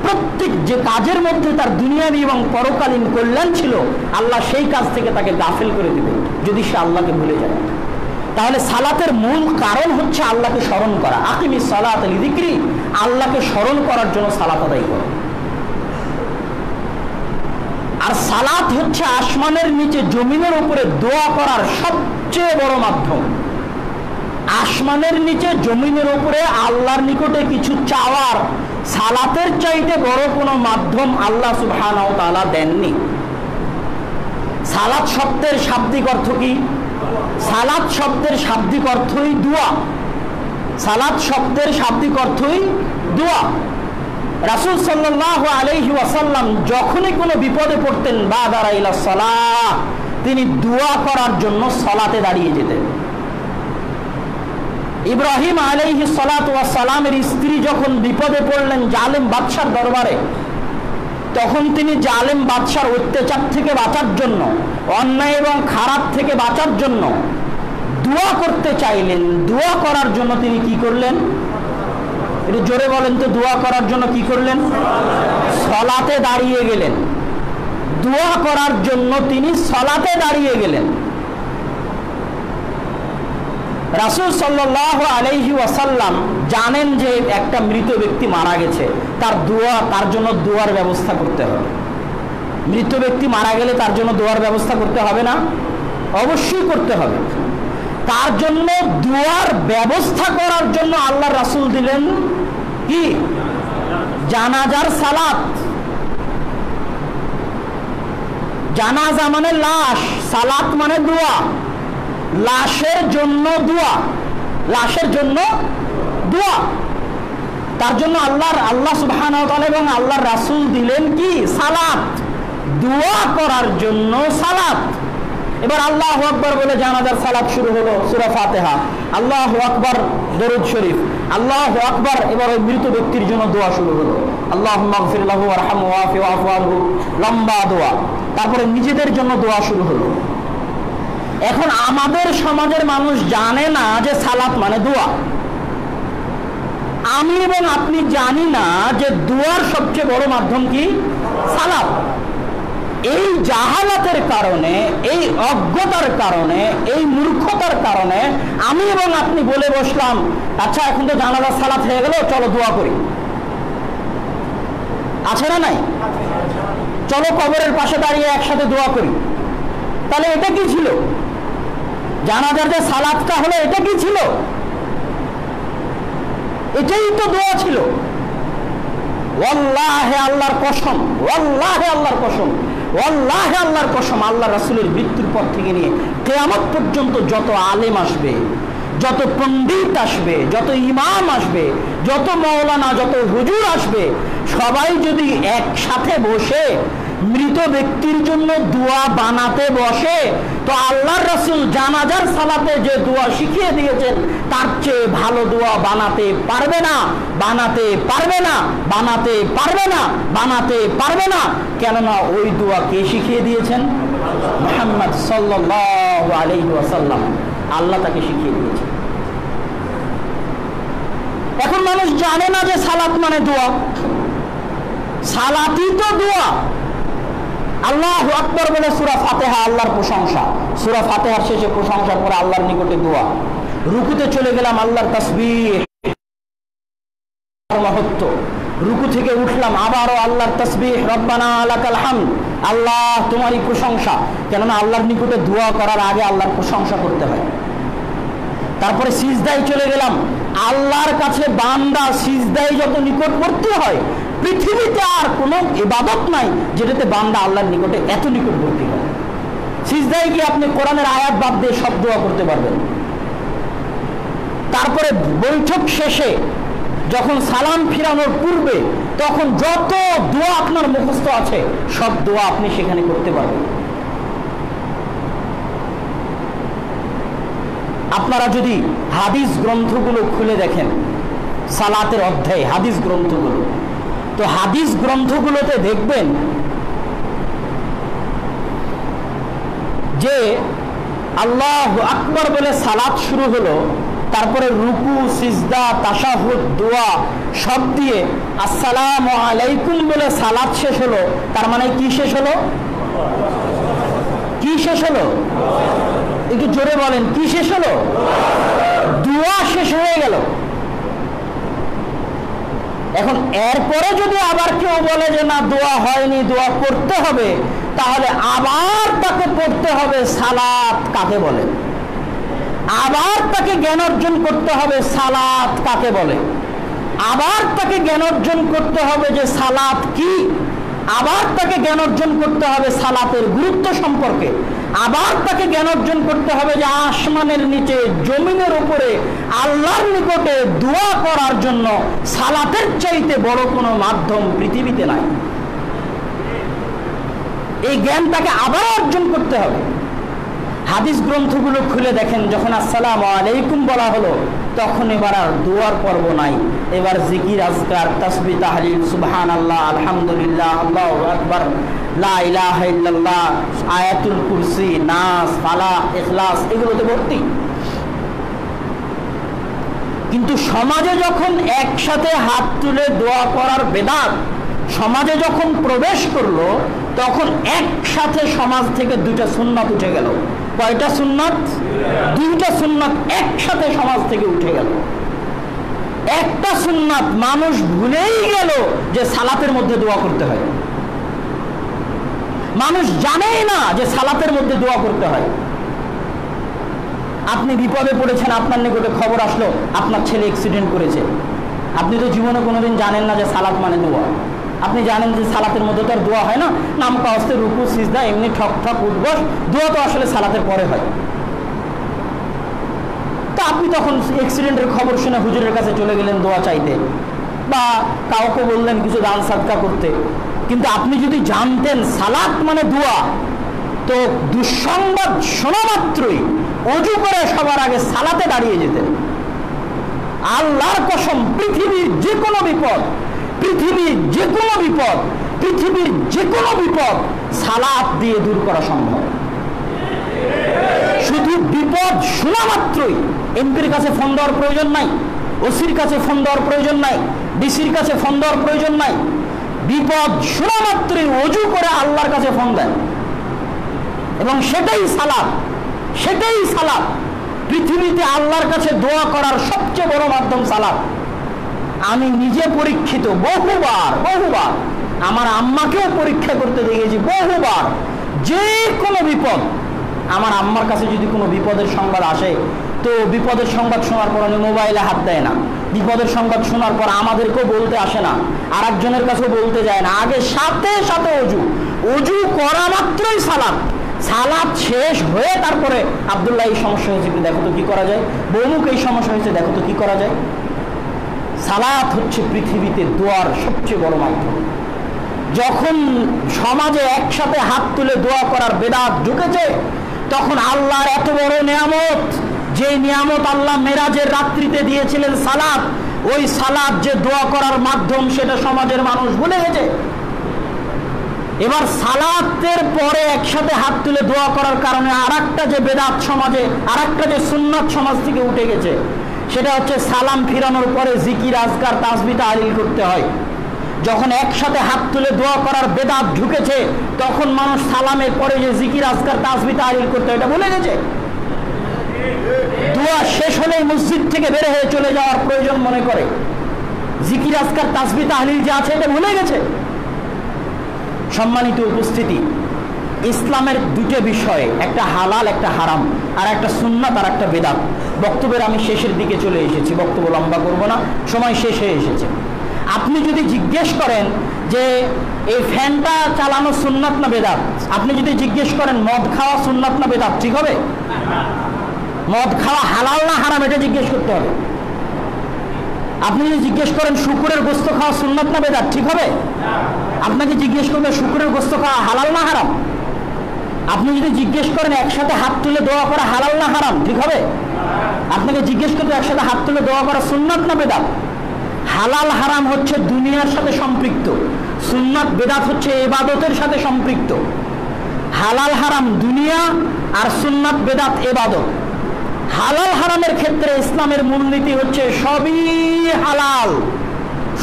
প্রত্যেক যে কাজের মধ্যে তার দুনিয়াবী এবং পরকালীন কল্যাণ ছিল, আল্লাহ সেই কাজ থেকে তাকে গাফেল করে দিবে যদি সে আল্লাহকে ভুলে যায়। তাহলে সালাতের মূল কারণ হচ্ছে আল্লাহকে স্মরণ করা। আকিমিস সালাতা লিযিকরি, আল্লাহকে স্মরণ করার জন্য সালাত আদায় করা। আর সালাত হচ্ছে আসমানের নিচে জমিনের উপরে দোয়া করার সবচেয়ে বড় মাধ্যম। আসমানের নিচে জমিনের উপরে আল্লাহর নিকটে কিছু চাওয়ার সালাতের চাইতে বড় কোনো মাধ্যম আল্লাহ সুবহানাহু ওয়া তাআলা দেননি। সালাত শব্দের শাব্দিক অর্থ কি? সালাত শব্দের শাব্দিক অর্থই দোয়া। সালাত শব্দের শাব্দিক অর্থই দোয়া। রাসূল সাল্লাল্লাহু আলাইহি ওয়াসাল্লাম যখনই কোনো বিপদে পড়তেন বাদারা ইলা সালাহ, তিনি দোয়া করার জন্য সালাতে দাঁড়িয়ে যেতেন। ইব্রাহিম আলাইহিস সালাতু ওয়াস সালামের স্ত্রী যখন বিপদে পড়লেন জালেম বাদশার দরবারে, তখন তিনি জালেম বাদশার অত্যাচার থেকে বাঁচার জন্য, অন্যায় এবং খারাপ থেকে বাঁচার জন্য দোয়া করতে চাইলেন। দোয়া করার জন্য তিনি কি করলেন? একটু জোরে বলেন তো, দোয়া করার জন্য কি করলেন? সালাতে দাঁড়িয়ে গেলেন। দোয়া করার জন্য তিনি সালাতে দাঁড়িয়ে গেলেন। রাসূল সাল্লাল্লাহু আলাইহি ওয়াসাল্লাম জানেন যে একটা মৃত ব্যক্তি মারা গেছে, তার জন্য দোয়ার ব্যবস্থা করতে হবে। মৃত ব্যক্তি মারা গেলে তার জন্য দোয়ার ব্যবস্থা করতে হবে না? অবশ্যই করতে হবে। তার জন্য দোয়ার ব্যবস্থা করার জন্য আল্লাহ রাসূল দিলেন কি? জানাজার সালাত। জানাজা মানে লাশ, সালাত মানে দোয়া। লাশের জন্য দোয়া, লাশের জন্য দোয়া। তার জন্য আল্লাহ সুবহানাহু ওয়া তাআলা এবং আল্লাহর রাসূল দিলেন কি? সালাত। দোয়া করার জন্য সালাত। এবার আল্লাহু আকবার বলে জানাজার সালাত শুরু হলো, সূরা ফাতিহা, আল্লাহু আকবার, দরুদ শরীফ, আল্লাহু আকবার। এবার ওই মৃত ব্যক্তির জন্য দোয়া শুরু হলো, আল্লাহুম্মা গফির লাহু ওয়ারহামহু ওয়াফি ওয়াফু আনহু, লম্বা দোয়া। তারপরে নিজেদের জন্য দোয়া শুরু হলো। এখন আমাদের সমাজের মানুষ জানে না যে সালাত মানে দোয়া। আমি এবং আপনি জানি না যে দোয়ার সবচেয়ে বড় মাধ্যম কি? সালাত। এই জাহালাতের কারণে, এই অজ্ঞতার কারণে, এই মূর্খতার কারণে আমি এবং আপনি বলে বসলাম, আচ্ছা এখন তো জানাজার সালাত হয়ে গেল, চলো দোয়া করি। আছে না নাই? চলো কবরের পাশে দাঁড়িয়ে একসাথে দোয়া করি। তাহলে এটা কি ছিল? জানাজার যে সালাতটা হলো এটা কি ছিল? এটাই তো দোয়া ছিল। ওয়াল্লাহি আল্লাহর কসম, ওয়াল্লাহি আল্লাহর কসম, ওয়াল্লাহি আল্লাহর কসম, আল্লাহ রাসূলের মৃত্যুর পর থেকে নিয়ে কিয়ামত পর্যন্ত যত আলেম আসবে, যত পণ্ডিত আসবে, যত ইমাম আসবে, যত মাওলানা, যত হুজুর আসবে, সবাই যদি একসাথে বসে মৃত ব্যক্তির জন্য দোয়া বানাতে বসে, তো আল্লাহর রাসূল জানাজার সালাতে যে দোয়া শিখিয়ে দিয়েছেন তার চেয়ে ভালো দোয়া বানাতে পারবে না, বানাতে পারবে না, বানাতে পারবে না, বানাতে পারবে না। কেননা ওই দোয়া কে শিখিয়ে দিয়েছেন? মুহাম্মদ সাল্লাল্লাহু আলাইহি ওয়াসাল্লাম। আল্লাহ তাকে শিখিয়ে দিয়েছেন। এখন মানুষ জানে না যে সালাত মানে দোয়া। সালাতই তো দোয়া। আল্লাহু আকবার বলে সূরা ফাতিহা, আল্লাহর প্রশংসা। সূরা ফাতিহার শেষে প্রশংসার পরে আল্লাহর নিকটে দোয়া। রুকুতে চলে গেলাম, আল্লাহর তাসবিহ, মহত্ব। রুকু থেকে উঠলাম, আবারও আল্লাহর তাসবিহ, রব্বানা লাকাল হামদ, আল্লাহ তোমারই প্রশংসা। কেননা আল্লাহর নিকটে দোয়া করার আগে আল্লাহর প্রশংসা করতে হয়। তারপরে সিজদায় চলে গেলাম, আল্লাহর কাছে বান্দা সিজদায় যত নিকটবর্তী হয়, পৃথিবীতে আর কোনো ইবাদত নাই যেটাতে বান্দা আল্লাহর নিকটে এত নিকটবর্তী হয়। সিজদায় গিয়ে আপনি কোরআনের আয়াত বাদ দিয়ে সব দোয়া করতে পারবেন। তারপরে বৈঠক শেষে যখন সালাম ফিরানোর পূর্বে, তখন যত দোয়া আপনার মুখস্থ আছে সব দোয়া আপনি সেখানে করতে পারবেন। আপনারা যদি হাদিস গ্রন্থগুলো খুলে দেখেন, সালাতের অধ্যায়ে হাদিস গ্রন্থগুলো, তো হাদিস গ্রন্থগুলোতে দেখবেন যে আল্লাহু আকবার বলে সালাত শুরু হলো, তারপরে রুকু, সিজদা, তাশাহুদ, দোয়া সব দিয়ে আসসালামু আলাইকুম বলে সালাত শেষ হলো। তার মানে কি শেষ হলো? কি শেষ হলো? একটু জোরে বলেন, কি শেষ হলো? দোয়া শেষ হয়ে গেল। এখন এরপরে যদি আবার কেউ বলে যে না দোয়া হয়নি, দোয়া করতে হবে, তাহলে আবার তাকে পড়তে হবে সালাত কাকে বলে। আবার তাকে জ্ঞান অর্জন করতে হবে সালাত কাকে বলে, আবার তাকে জ্ঞান অর্জন করতে হবে যে সালাত কি, আবার তাকে জ্ঞান অর্জন করতে হবে সালাতের গুরুত্ব সম্পর্কে, আবার তাকে জ্ঞান অর্জন করতে হবে যে আসমানের নিচে জমিনের উপরে আল্লাহর নিকটে দোয়া করার জন্য সালাতের চাইতে বড় কোনো মাধ্যম পৃথিবীতে নাই। এই জ্ঞান তাকে আবার অর্জন করতে হবে। হাদিস গ্রন্থগুলো খুলে দেখেন, যখন আসসালামু আলাইকুম বলা হলো তখন এবার আর দোয়ার পর্ব নাই, এবার জিকির আজকার তাসবিহ তাহলিল সুবহানাল্লাহ আলহামদুলিল্লাহ আল্লাহু আকবার লা ইলাহা ইল্লাল্লাহ আয়াতুল কুরসি নাস ফালাক ইখলাস এগুলোতে ভর্তি। কিন্তু সমাজে যখন একসাথে হাত তুলে দোয়া করার বেদাত সমাজে যখন প্রবেশ করলো, তখন একসাথে সমাজ থেকে দুইটা সুন্নাত উঠে গেল। কয়টা সুন্নাত? দুইটা সুন্নাত একসাথে সমাজ থেকে উঠে গেল। একটা সুন্নাত মানুষ ভুলেই গেল যে সালাতের মধ্যে দোয়া করতে হয়। মানুষ জানেই না যে সালাতের মধ্যে দোয়া করতে হয়। আপনি বিপদে পড়েছেন, আপনার নিকটে খবর আসলো আপনার ছেলে অ্যাক্সিডেন্ট করেছে, আপনি তো জীবনে কোনোদিন জানেন না যে সালাত মানে দোয়া। আপনি জানেন যে সালাতের মধ্যে তো আর দোয়া হয় না, নাম কাস্তে রুকু সিজদা এমনি ঠক ঠক উঠবস, দোয়া তো আসলে সালাতের পরে হয়। তা আপনি তখন অ্যাক্সিডেন্টের খবর শুনে হুজুরের কাছে চলে গেলেন দোয়া চাইতে, বা কাউকে বললেন কিছু দান সাদকা করতে। কিন্তু আপনি যদি জানতেন সালাত মানে দোয়া, তো দুঃসংবাদ শোনা মাত্রই অজু করে সবার আগে সালাতে দাঁড়িয়ে যেতেন। আল্লাহর কসম, পৃথিবীর যে কোনো বিপদ, পৃথিবীর যে কোনো বিপদ, পৃথিবীর যে কোনো বিপদ সালাত দিয়ে দূর করা সম্ভব। শুধু বিপদ শোনা মাত্রই এমপির কাছে ফোন দেওয়ার প্রয়োজন নাই, ওসির কাছে ফোন দেওয়ার প্রয়োজন নাই, ডিসির কাছে ফোন দেওয়ার প্রয়োজন নাই। বিপদ শোনা মাত্রই অজু করে আল্লাহর কাছে ফোন দেন, এবং সেটাই সালাত, সেটাই সালাত। পৃথিবীতে আল্লাহর কাছে দোয়া করার সবচেয়ে বড় মাধ্যম সালাত। আমি নিজে পরীক্ষিত বহুবার, আমার আম্মাকেও পরীক্ষা করতে দেখেছি বহুবার। যে কোনো বিপদ, আমার আম্মার কাছে যদি কোনো বিপদের সংবাদ আসে, তো বিপদের সংবাদ শোনার পর উনি মোবাইলে হাত দেয় না, বিপদের সংবাদ শোনার পর আমাদেরকেও বলতে আসে না, আর একজনের কাছেও বলতে যায় না, আগে সাথে সাথে অজু করা মাত্রই সালাত, সালাত শেষ হয়ে তারপরে আব্দুল্লাহ এই সমস্যা হয়েছে, দেখো তো কি করা যায়, বৌমুক এই সমস্যা হয়েছে, দেখো তো কি করা যায়। সালাত হচ্ছে পৃথিবীতে দোয়ার সবচেয়ে বড় মাধ্যম। যখন সমাজে একসাথে হাত তুলে দোয়া করার বেদাত ঢুকেছে, তখন আল্লাহর এত বড় নিয়ামত, যে নিয়ামত আল্লাহ মেরাজের রাত্রিতে দিয়েছিলেন সালাত, ওই সালাত যে দোয়া করার মাধ্যম, সেটা সমাজের মানুষ ভুলে গেছে। এবার সালাতের পরে একসাথে হাত তুলে দোয়া করার কারণে আরেকটা যে বেদাত সমাজে, আরেকটা যে সুন্নাত সমাজ থেকে উঠে গেছে, সেটা হচ্ছে সালাম ফিরানোর পরে জিকির আজকার তাসবিহ তাহলিল করতে হয়। যখন একসাথে হাত তুলে দোয়া করার বেদাত ঢুকেছে, তখন মানুষ সালামের পরে যে জিকির আজকার তাসবিহ তাহলিল করতে হয় এটা ভুলে গেছে। দোয়া শেষ হলেই মসজিদ থেকে বের হয়ে চলে যাওয়ার প্রয়োজন মনে করে, জিকির আজকার তাসবিহ তাহলিল যে আছে এটা ভুলে গেছে। সম্মানিত উপস্থিতি, ইসলামের দুটো বিষয়, একটা হালাল একটা হারাম, আর একটা সুন্নাত আর একটা বেদাত। বক্তব্যের আমি শেষের দিকে চলে এসেছি, বক্তব্য লম্বা করব না, সময় শেষ হয়ে এসেছে। আপনি যদি জিজ্ঞেস করেন যে এই ফ্যানটা চালানো সুন্নাত না বেদাত, আপনি যদি জিজ্ঞেস করেন মদ খাওয়া সুন্নাত না বেদাত, ঠিক হবে? মদ খাওয়া হালাল না হারাম এটা জিজ্ঞেস করতে হবে। আপনি যদি জিজ্ঞেস করেন শুকুরের গোস্ত খাওয়া সুন্নাত না বেদাত, ঠিক হবে? আপনাকে জিজ্ঞেস করবে শুকুরের গোস্ত খাওয়া হালাল না হারাম। আপনি যদি জিজ্ঞেস করেন একসাথে হাত তুলে দোয়া করা হালাল না হারাম, ঠিক হবে? আপনাকে জিজ্ঞেস করবে একসাথে হাত তুলে দোয়া করা সুন্নাত না বেদাত। হালাল হারাম হচ্ছে দুনিয়ার সাথে সম্পৃক্ত, সুন্নাত বেদাত হচ্ছে ইবাদতের সাথে সম্পৃক্ত। হালাল হারাম দুনিয়া, আর সুন্নাত বেদাত ইবাদত। হালাল হারামের ক্ষেত্রে ইসলামের মূলনীতি হচ্ছে সবই হালাল,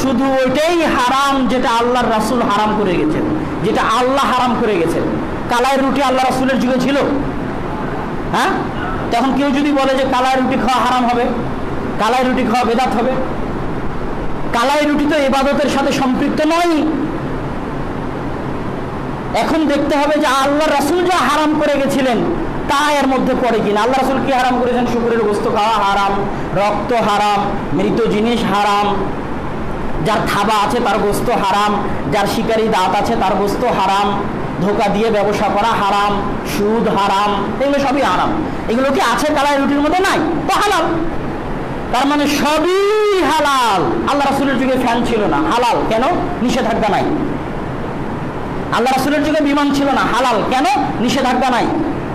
শুধু ওইটাই হারাম যেটা আল্লাহর রাসূল হারাম করে গেছেন, যেটা আল্লাহ হারাম করে গেছেন। কালাই রুটি আল্লাহ রাসূলের যুগে ছিল? হ্যাঁ, তখন কেউ যদি বলে যে কালাই রুটি খাওয়া হারাম হবে, কালাই রুটি খাওয়া বেদাত হবে, কালাই রুটি তো ইবাদতের সাথে সম্পৃক্ত নয়। এখন দেখতে হবে যে আল্লাহ রাসূল যা হারাম করে গেছিলেন তা এর মধ্যে পড়ে কিনা। আল্লাহ রাসূল কি হারাম করেছেন? শুকরের গোশত খাওয়া হারাম, রক্ত হারাম, মৃত জিনিস হারাম, যার থাবা আছে তার গোশত হারাম, যার শিকারি দাঁত আছে তার গোশত হারাম, ধোকা দিয়ে ব্যবসা করা হারাম, সুদ হারাম, এগুলো সবই হারাম। এগুলো কি আছে কালাই রুটির মধ্যে? নাই, তো হালাল। তার মানে সবই হালাল। আল্লাহ রাসূলের যুগে ফ্যান ছিল না, হালাল। কেন? নিষেধাজ্ঞা নাই। আল্লাহ রাসূলের যুগে বিমান ছিল না, হালাল। কেন? নিষেধাজ্ঞা নাই,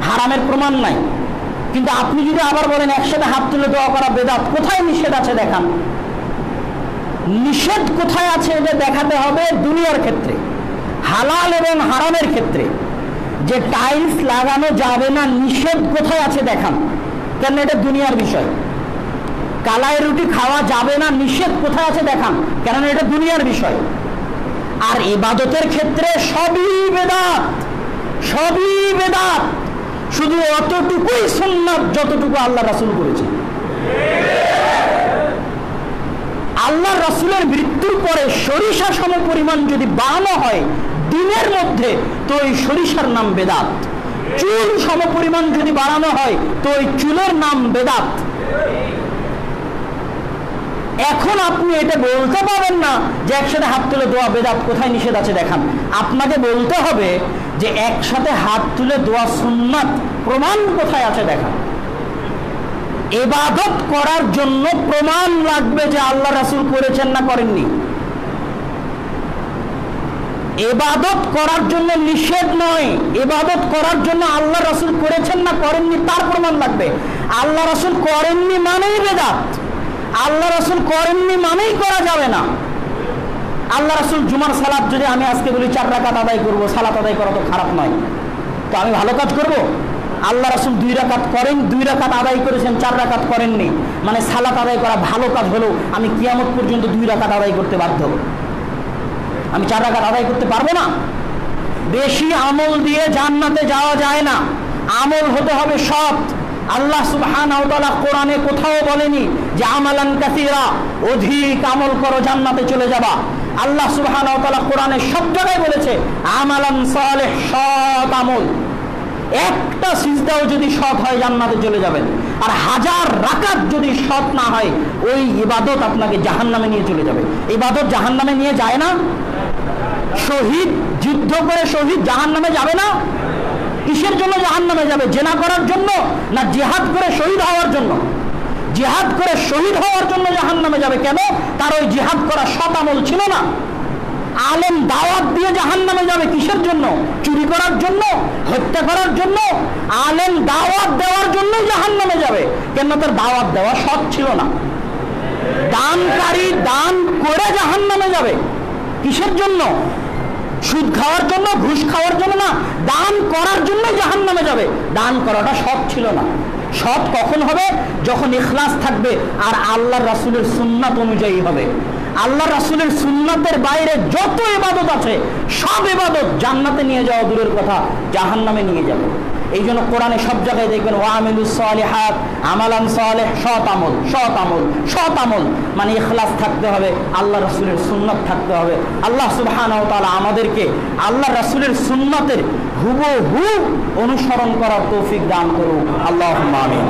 হারামের প্রমাণ নাই। কিন্তু আপনি যদি আবার বলেন একসাথে হাত তুলে দোয়া করা বেদাত, কোথায় নিষেধ আছে দেখান। নিষেধ কোথায় আছে এটা দেখাতে হবে দুনিয়ার ক্ষেত্রে, হালাল এবং হারামের ক্ষেত্রে। যে টাইলস লাগানো যাবে না, নিষেধ কোথায় আছে দেখান, কেন এটা দুনিয়ার বিষয়। কালাই রুটি খাওয়া যাবে না, নিষেধ কোথায় আছে দেখান, কেন এটা দুনিয়ার বিষয়। আর ইবাদতের ক্ষেত্রে সবই বেদাত, সবই বেদাত। শুধু অতটুকুই সুন্নাত যতটুকু আল্লাহ রাসূল করেছেন। আল্লাহ রাসূলের মৃত্যুর পরে সরিষা সম পরিমাণ যদি বানানো হয় দিনের মধ্যে, তো ওই সরিষার নাম বেদাত। চুল সম পরিমাণ যদি বাড়ানো হয় তো ওই চুলের নাম বেদাত। এখন আপনি এটা বলতে পারবেন না যে একসাথে হাত তুলে দোয়া বেদাত, কোথায় নিষেধ আছে দেখান। আপনাকে বলতে হবে যে একসাথে হাত তুলে দোয়া সুন্নাত, প্রমাণ কোথায় আছে দেখান। ইবাদত করার জন্য প্রমাণ লাগবে যে আল্লাহ রাসূল করেছেন না করেননি। ইবাদত করার জন্য নিষেধ নয়, ইবাদত করার জন্য আল্লাহ রাসূল করেছেন না করেননি তার প্রমাণ লাগবে। আল্লাহ রাসূল করেননি মানেই বেদাত, আল্লাহ রাসূল করেননি মানেই করা যাবে না। আল্লাহ রাসূল জুমার সালাত যদি আমি আজকে বলি 4 রাকাত আদায় করব, সালাত আদায় করা তো খারাপ নয়, তো আমি ভালো কাজ করব। আল্লাহ রাসূল 2 রাকাত করেন, 2 রাকাত আদায় করেছেন, 4 রাকাত করেননি, মানে সালাত আদায় করা ভালো কাজ হলেও আমি কিয়ামত পর্যন্ত 2 রাকাত আদায় করতে বাধ্য। আমি 4 রাকাত আদায় করতে পারবো না। বেশি আমল দিয়ে জান্নাতে যাওয়া যায় না, আমল হতে হবে সৎ। আল্লাহ সুবহানাহু ওয়া তাআলা কোরআনে কোথাও বলেনি যে আমালান কাসীরা, অধিক আমল করো জান্নাতে চলে যাবা। আল্লাহ সুবহানাহু ওয়া তাআলা কোরআনে সব জায়গায় বলেছে আমালান সালেহ, সৎ আমল। একটা সিজদাও যদি সৎ হয় জান্নাতে চলে যাবেন। আর 1000 রাকাত যদি সৎ না হয় ওই ইবাদত আপনাকে জাহান্নামে নিয়ে চলে যাবে। ইবাদত জাহান্নামে নিয়ে যায় না? শহীদ যুদ্ধ করে শহীদ জাহান্নামে যাবে না? কিসের জন্য জাহান্নামে যাবে? জিনা করার জন্য না জিহাদ করে শহীদ হওয়ার জন্য? জিহাদ করে শহীদ হওয়ার জন্য জাহান্নামে যাবে। কেন? তার ওই জিহাদ করা সৎ আমল ছিল না। আলেম দাওয়াত দিয়ে জাহান্নামে যাবে কিসের জন্য? চুরি করার জন্য, হত্যা করার জন্য? আলেম দাওয়াত দেওয়ার জন্যই জাহান্নামে যাবে। কেন? তার দাওয়াত দেওয়া সৎ ছিল না। দানকারী দান করে জাহান্নামে যাবে কিসের জন্য? সুদ খাওয়ার জন্য, ঘুষ খাওয়ার জন্য না, দান করার জন্য জাহান্নামে যাবে। দান করাটা সৎ ছিল না। সৎ কখন হবে? যখন ইখলাস থাকবে আর আল্লাহর রাসূলের সুন্নাত অনুযায়ী হবে। আল্লাহর রাসূলের সুন্নাতের বাইরে যত ইবাদত আছে সব ইবাদত জান্নাতে নিয়ে যাওয়া দূরের কথা, জাহান্নামে নিয়ে যাবে। এই জন্য কোরআনে সব জায়গায় দেখবেন ওয়ামিলুস সালিহাত, আমালান সালেহ, সৎ আমল, সৎ আমল, সৎ আমল। মানে ইখলাস থাকতে হবে, আল্লাহ রাসূলের সুন্নাত থাকতে হবে। আল্লাহ সুবহানাহু ওয়া তাআলা আমাদেরকে আল্লাহ রাসূলের সুন্নাতের হুবহু অনুসরণ করার তৌফিক দান করুন। আল্লাহুম্মা আমিন।